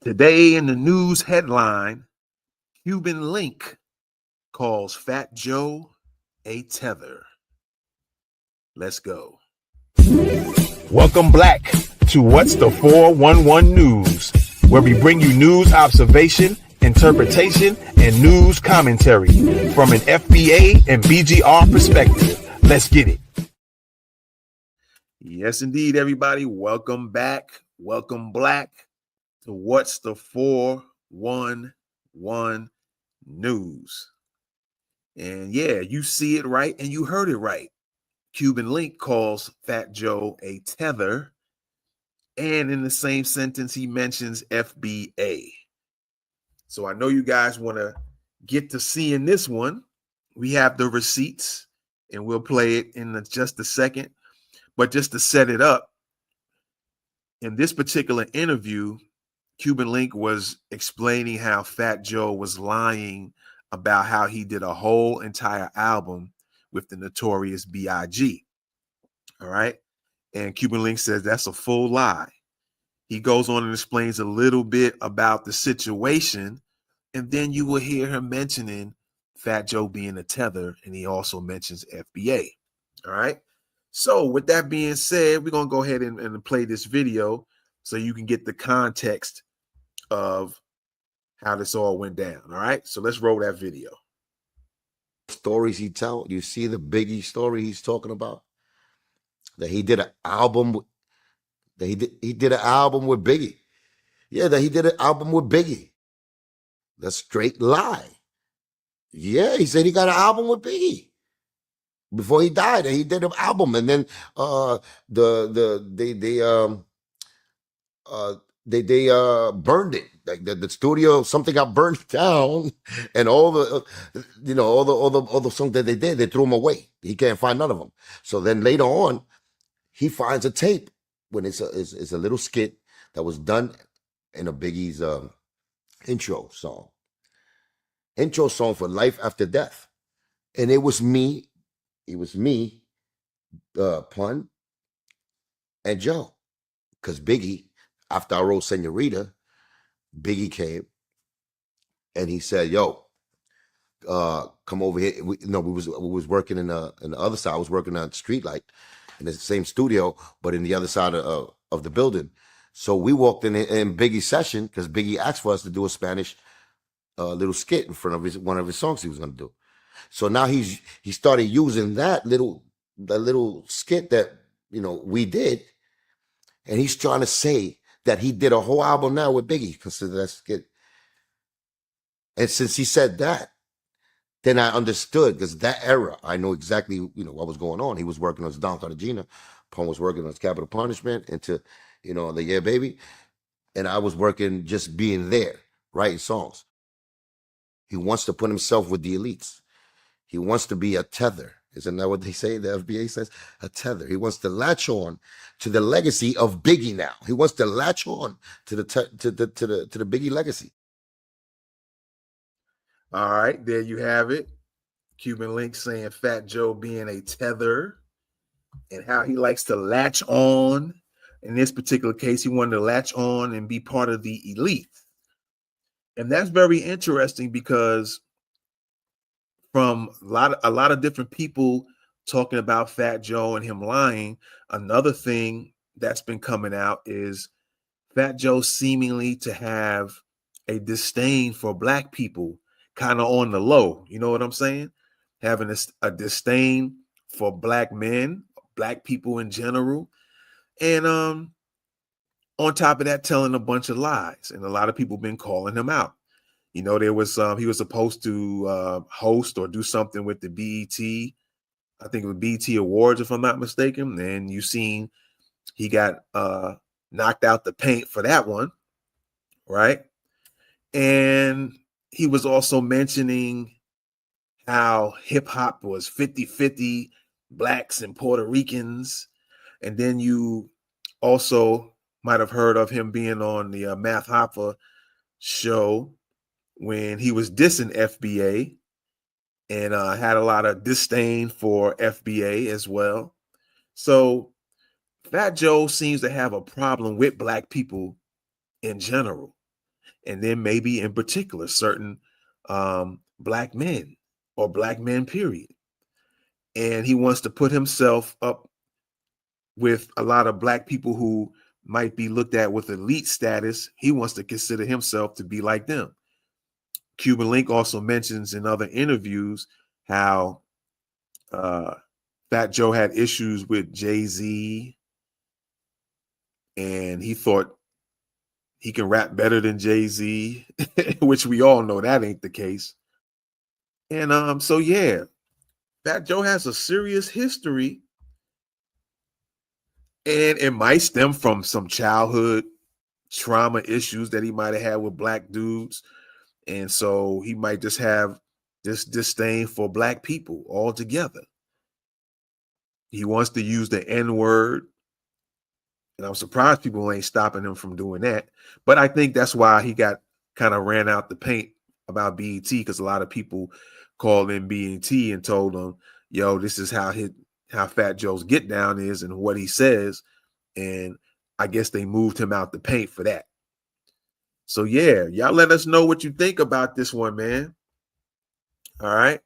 Today in the news headline, Cuban Link calls Fat Joe a tether. Let's go. Welcome back to What's the 411 News, where we bring you news observation, interpretation, and news commentary from an FBA and BGR perspective. Let's get it. Yes, indeed, everybody. Welcome back. Welcome back to What's the 411 News. And yeah, you see it right and you heard it right. Cuban Link calls Fat Joe a tether. And in the same sentence, he mentions FBA. So I know you guys want to get to seeing this one. We have the receipts and we'll play it in just a second. But just to set it up, in this particular interview, Cuban Link was explaining how Fat Joe was lying about how he did a whole entire album with the notorious B.I.G. All right. And Cuban Link says that's a full lie. He goes on and explains a little bit about the situation. And then you will hear him mentioning Fat Joe being a tether. And he also mentions FBA. All right. So with that being said, we're going to go ahead and play this video so you can get the context of how this all went down. All right. So let's roll that video. Stories he tell, you see the Biggie story he's talking about, that he did an album with, that he did an album with Biggie. Yeah, that he did an album with Biggie. That's straight lie. Yeah, he said he got an album with Biggie before he died, and he did an album, and then they burned it. Like the studio, something got burned down, and all the all the songs that they did, they threw them away. He can't find none of them. So then later on, he finds a tape when it's a little skit that was done in a Biggie's intro song for Life After Death, and it was me, Pun, and Joe, because Biggie, after I wrote Senorita, Biggie came and he said, "Yo, come over here." We was working in the other side. I was working on Street Light in the same studio, but in the other side of the building. So we walked in Biggie's session because Biggie asked for us to do a Spanish little skit in front of one of his songs he was going to do. So now he started using that little skit that we did, and he's trying to say that he did a whole album now with Biggie because of that skit. And since he said that, then I understood, because that era, I know exactly what was going on. He was working on his Don Cartagena, Pone was working on his Capital Punishment, into the Yeah Baby, and I was working just being there, writing songs. He wants to put himself with the elites. He wants to be a tether. Isn't that what they say? The FBA says a tether. He wants to latch on to the legacy of Biggie. Now he wants to latch on to the Biggie legacy. All right, there you have it. Cuban Link saying Fat Joe being a tether and how he likes to latch on. In this particular case, he wanted to latch on and be part of the elite. And that's very interesting because from a lot of different people talking about Fat Joe and him lying, another thing that's been coming out is Fat Joe seemingly to have a disdain for Black people, kind of on the low. You know what I'm saying? Having a disdain for Black men, Black people in general. And on top of that, telling a bunch of lies. And a lot of people been calling him out. There was he was supposed to host or do something with the BET. I think it was BET Awards, if I'm not mistaken. And you seen he got knocked out the paint for that one, right? And he was also mentioning how hip hop was 50-50 Blacks and Puerto Ricans. And then you also might have heard of him being on the Math Hoffa show when he was dissing FBA and had a lot of disdain for FBA as well. So Fat Joe seems to have a problem with Black people in general. and then maybe in particular certain black men or black men, period. And he wants to put himself up with a lot of black people who might be looked at with elite status. He wants to consider himself to be like them. Cuban Link also mentions in other interviews how Fat Joe had issues with Jay-Z, and he thought he can rap better than Jay-Z, which we all know that ain't the case. And so yeah, Fat Joe has a serious history, and it might stem from some childhood trauma issues that he might have had with black dudes. And so he might just have this disdain for black people altogether. He wants to use the N-word, and I'm surprised people ain't stopping him from doing that. But I think that's why he got kind of ran out the paint about BET, because a lot of people called in BET and told him, yo, this is how Fat Joe's get down is and what he says. And I guess they moved him out the paint for that. So yeah, y'all let us know what you think about this one, man. All right.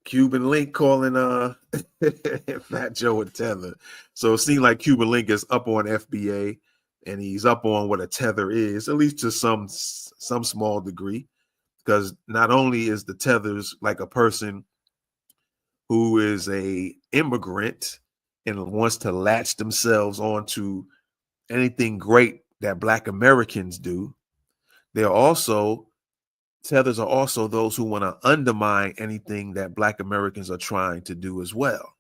Cuban Link calling Fat Joe a tether. So it seems like Cuban Link is up on FBA, and he's up on what a tether is, at least to some small degree, because not only is the tethers like a person who is a immigrant and wants to latch themselves onto anything great that Black Americans do, tethers are also those who want to undermine anything that Black Americans are trying to do as well.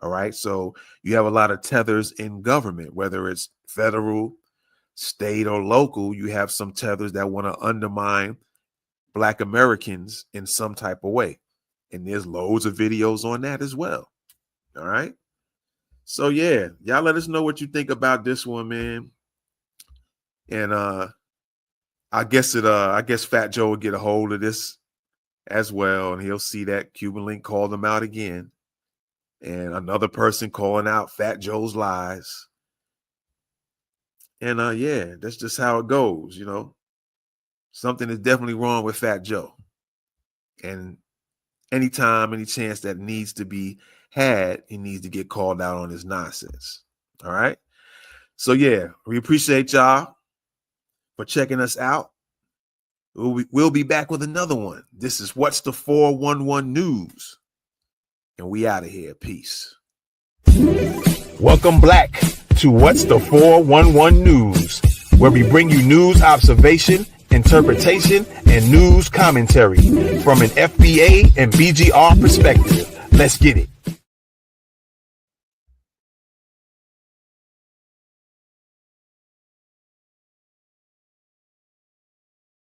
All right. So you have a lot of tethers in government, whether it's federal, state, or local. You have some tethers that want to undermine Black Americans in some type of way. And there's loads of videos on that as well. All right. So yeah, y'all let us know what you think about this one, man. And I guess Fat Joe will get a hold of this as well, and he'll see that Cuban Link called him out again, and another person calling out Fat Joe's lies. And yeah, that's just how it goes, you know. Something is definitely wrong with Fat Joe. And anytime, any chance that needs to be had, he needs to get called out on his nonsense. All right. So yeah, we appreciate y'all for checking us out. We'll be back with another one. This is What's the 411 News, and we out of here. Peace. Welcome back to What's the 411 News, where we bring you news observation, interpretation, and news commentary from an FBA and BGR perspective. Let's get it.